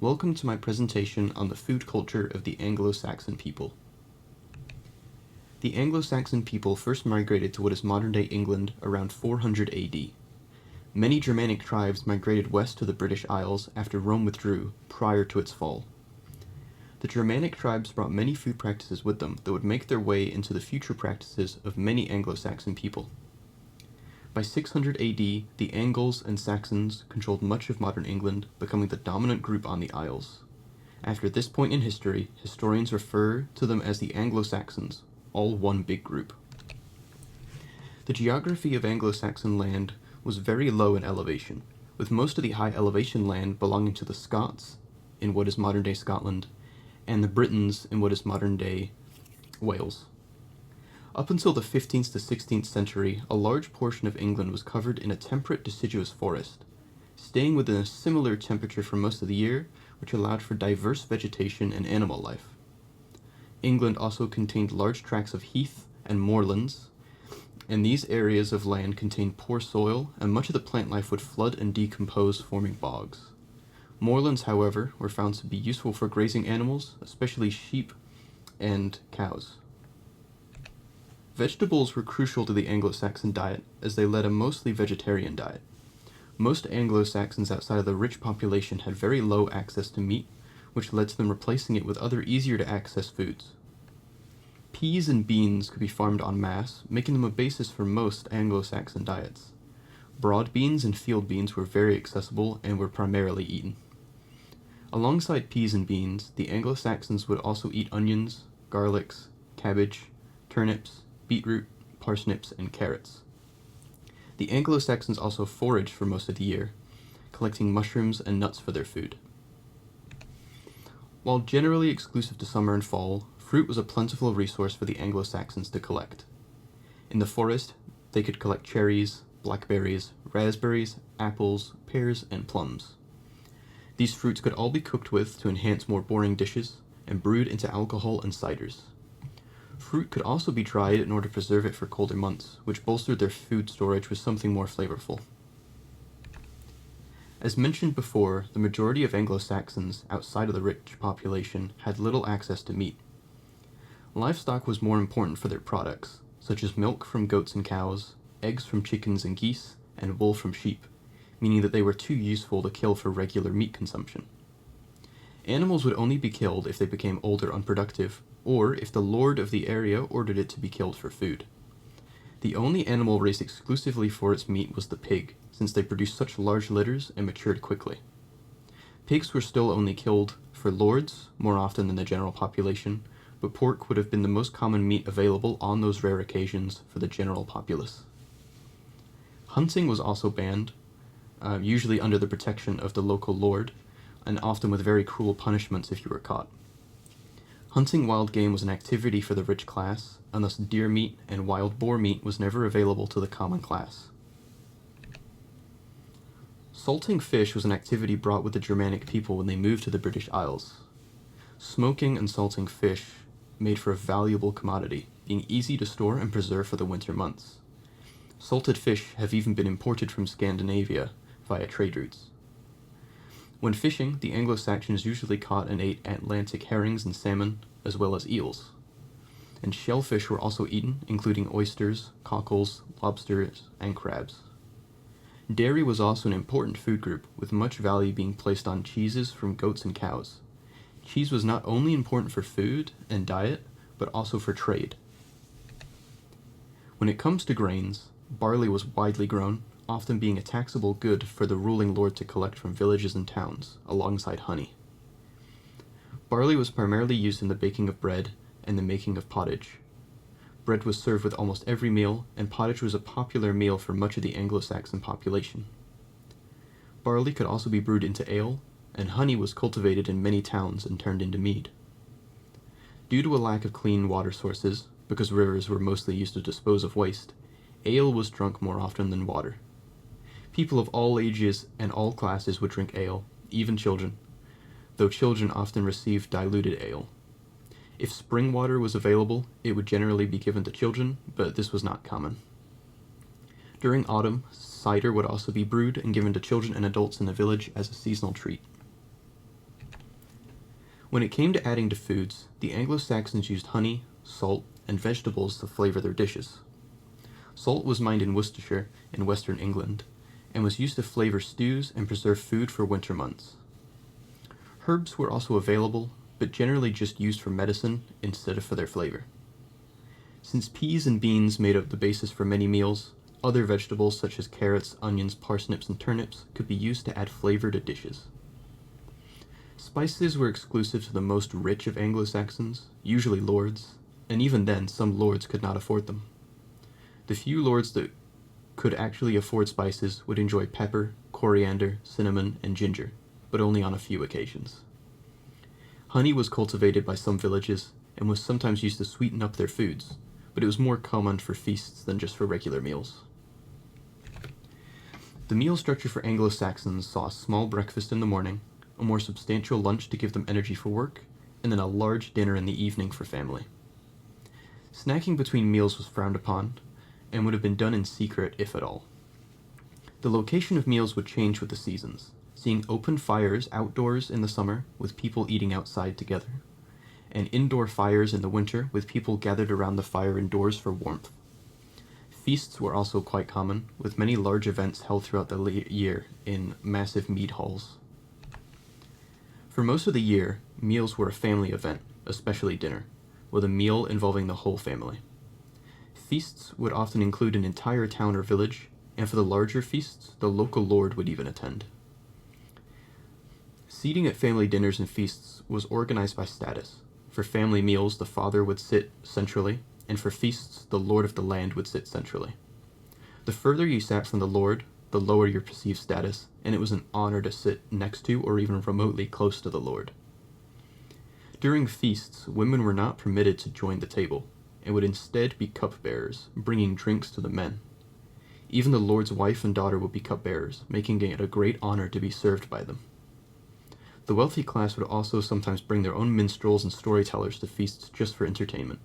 Welcome to my presentation on the food culture of the Anglo-Saxon people. The Anglo-Saxon people first migrated to what is modern-day England around 400 AD. Many Germanic tribes migrated west to the British Isles after Rome withdrew, prior to its fall. The Germanic tribes brought many food practices with them that would make their way into the future practices of many Anglo-Saxon people. By 600 AD, the Angles and Saxons controlled much of modern England, becoming the dominant group on the Isles. After this point in history, historians refer to them as the Anglo-Saxons, all one big group. The geography of Anglo-Saxon land was very low in elevation, with most of the high elevation land belonging to the Scots, in what is modern-day Scotland, and the Britons in what is modern-day Wales. Up until the 15th to 16th century, a large portion of England was covered in a temperate deciduous forest, staying within a similar temperature for most of the year, which allowed for diverse vegetation and animal life. England also contained large tracts of heath and moorlands, and these areas of land contained poor soil, and much of the plant life would flood and decompose, forming bogs. Moorlands, however, were found to be useful for grazing animals, especially sheep and cows. Vegetables were crucial to the Anglo-Saxon diet, as they led a mostly vegetarian diet. Most Anglo-Saxons outside of the rich population had very low access to meat, which led to them replacing it with other easier-to-access foods. Peas and beans could be farmed en masse, making them a basis for most Anglo-Saxon diets. Broad beans and field beans were very accessible and were primarily eaten. Alongside peas and beans, the Anglo-Saxons would also eat onions, garlics, cabbage, turnips, beetroot, parsnips, and carrots. The Anglo-Saxons also foraged for most of the year, collecting mushrooms and nuts for their food. While generally exclusive to summer and fall, fruit was a plentiful resource for the Anglo-Saxons to collect. In the forest, they could collect cherries, blackberries, raspberries, apples, pears, and plums. These fruits could all be cooked with to enhance more boring dishes, and brewed into alcohol and ciders. Fruit could also be dried in order to preserve it for colder months, which bolstered their food storage with something more flavorful. As mentioned before, the majority of Anglo-Saxons outside of the rich population had little access to meat. Livestock was more important for their products, such as milk from goats and cows, eggs from chickens and geese, and wool from sheep, meaning that they were too useful to kill for regular meat consumption. Animals would only be killed if they became old or unproductive, or if the lord of the area ordered it to be killed for food. The only animal raised exclusively for its meat was the pig, since they produced such large litters and matured quickly. Pigs were still only killed for lords, more often than the general population, but pork would have been the most common meat available on those rare occasions for the general populace. Hunting was also banned, usually under the protection of the local lord, and often with very cruel punishments if you were caught. Hunting wild game was an activity for the rich class, and thus deer meat and wild boar meat was never available to the common class. Salting fish was an activity brought with the Germanic people when they moved to the British Isles. Smoking and salting fish made for a valuable commodity, being easy to store and preserve for the winter months. Salted fish have even been imported from Scandinavia via trade routes. When fishing, the Anglo-Saxons usually caught and ate Atlantic herrings and salmon, as well as eels. And shellfish were also eaten, including oysters, cockles, lobsters, and crabs. Dairy was also an important food group, with much value being placed on cheeses from goats and cows. Cheese was not only important for food and diet, but also for trade. When it comes to grains, barley was widely grown, often being a taxable good for the ruling lord to collect from villages and towns, alongside honey. Barley was primarily used in the baking of bread and the making of pottage. Bread was served with almost every meal, and pottage was a popular meal for much of the Anglo-Saxon population. Barley could also be brewed into ale, and honey was cultivated in many towns and turned into mead. Due to a lack of clean water sources, because rivers were mostly used to dispose of waste, ale was drunk more often than water. People of all ages and all classes would drink ale, even children, though children often received diluted ale. If spring water was available, it would generally be given to children, but this was not common. During autumn, cider would also be brewed and given to children and adults in the village as a seasonal treat. When it came to adding to foods, the Anglo-Saxons used honey, salt, and vegetables to flavor their dishes. Salt was mined in Worcestershire in western England, and was used to flavor stews and preserve food for winter months. Herbs were also available, but generally just used for medicine instead of for their flavor. Since peas and beans made up the basis for many meals, other vegetables such as carrots, onions, parsnips, and turnips could be used to add flavor to dishes. Spices were exclusive to the most rich of Anglo-Saxons, usually lords, and even then some lords could not afford them. The few lords that could actually afford spices would enjoy pepper, coriander, cinnamon, and ginger, but only on a few occasions. Honey was cultivated by some villages and was sometimes used to sweeten up their foods, but it was more common for feasts than just for regular meals. The meal structure for Anglo-Saxons saw a small breakfast in the morning, a more substantial lunch to give them energy for work, and then a large dinner in the evening for family. Snacking between meals was frowned upon, and would have been done in secret if at all. The location of meals would change with the seasons, seeing open fires outdoors in the summer with people eating outside together, and indoor fires in the winter with people gathered around the fire indoors for warmth. Feasts were also quite common, with many large events held throughout the year in massive mead halls. For most of the year, meals were a family event, especially dinner, with a meal involving the whole family. Feasts would often include an entire town or village, and for the larger feasts, the local lord would even attend. Seating at family dinners and feasts was organized by status. For family meals, the father would sit centrally, and for feasts, the lord of the land would sit centrally. The further you sat from the lord, the lower your perceived status, and it was an honor to sit next to or even remotely close to the lord. During feasts, women were not permitted to join the table, and would instead be cupbearers, bringing drinks to the men. Even the lord's wife and daughter would be cupbearers, making it a great honor to be served by them. The wealthy class would also sometimes bring their own minstrels and storytellers to feasts just for entertainment.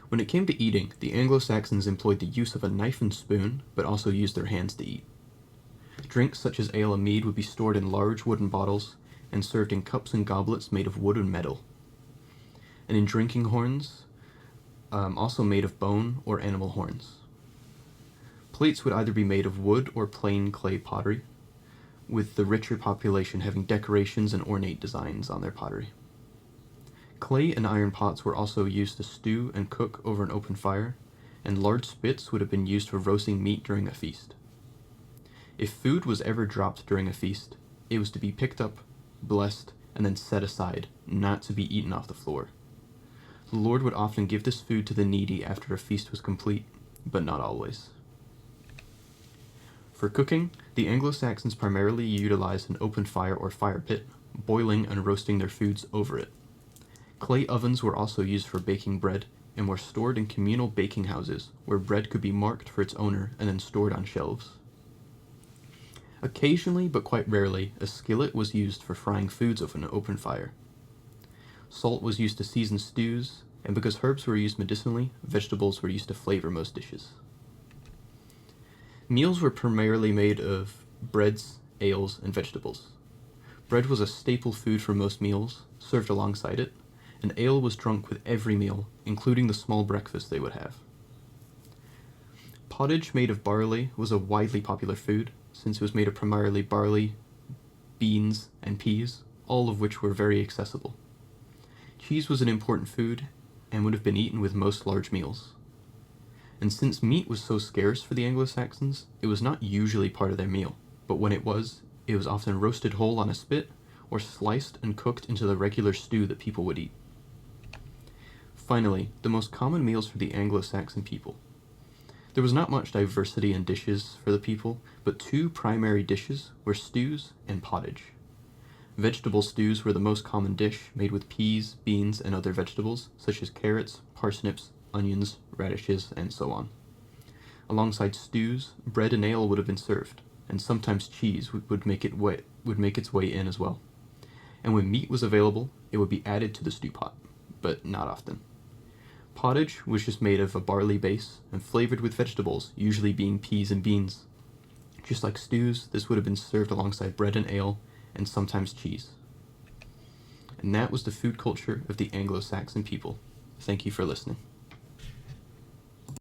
When it came to eating, the Anglo-Saxons employed the use of a knife and spoon, but also used their hands to eat. Drinks such as ale and mead would be stored in large wooden bottles and served in cups and goblets made of wood and metal. And in drinking horns, also made of bone or animal horns. Plates would either be made of wood or plain clay pottery, with the richer population having decorations and ornate designs on their pottery. Clay and iron pots were also used to stew and cook over an open fire, and large spits would have been used for roasting meat during a feast. If food was ever dropped during a feast, it was to be picked up, blessed, and then set aside, not to be eaten off the floor. The Lord would often give this food to the needy after a feast was complete, but not always. For cooking, the Anglo-Saxons primarily utilized an open fire or fire pit, boiling and roasting their foods over it. Clay ovens were also used for baking bread, and were stored in communal baking houses, where bread could be marked for its owner and then stored on shelves. Occasionally, but quite rarely, a skillet was used for frying foods over an open fire. Salt was used to season stews, and because herbs were used medicinally, vegetables were used to flavor most dishes. Meals were primarily made of breads, ales, and vegetables. Bread was a staple food for most meals, served alongside it, and ale was drunk with every meal, including the small breakfast they would have. Pottage made of barley was a widely popular food, since it was made of primarily barley, beans, and peas, all of which were very accessible. Cheese was an important food, and would have been eaten with most large meals. And since meat was so scarce for the Anglo-Saxons, it was not usually part of their meal, but when it was often roasted whole on a spit, or sliced and cooked into the regular stew that people would eat. Finally, the most common meals for the Anglo-Saxon people. There was not much diversity in dishes for the people, but two primary dishes were stews and pottage. Vegetable stews were the most common dish, made with peas, beans, and other vegetables, such as carrots, parsnips, onions, radishes, and so on. Alongside stews, bread and ale would have been served, and sometimes cheese would make its way in as well. And when meat was available, it would be added to the stew pot, but not often. Pottage was just made of a barley base and flavored with vegetables, usually being peas and beans. Just like stews, this would have been served alongside bread and ale, and sometimes cheese. And that was the food culture of the Anglo-Saxon people. Thank you for listening.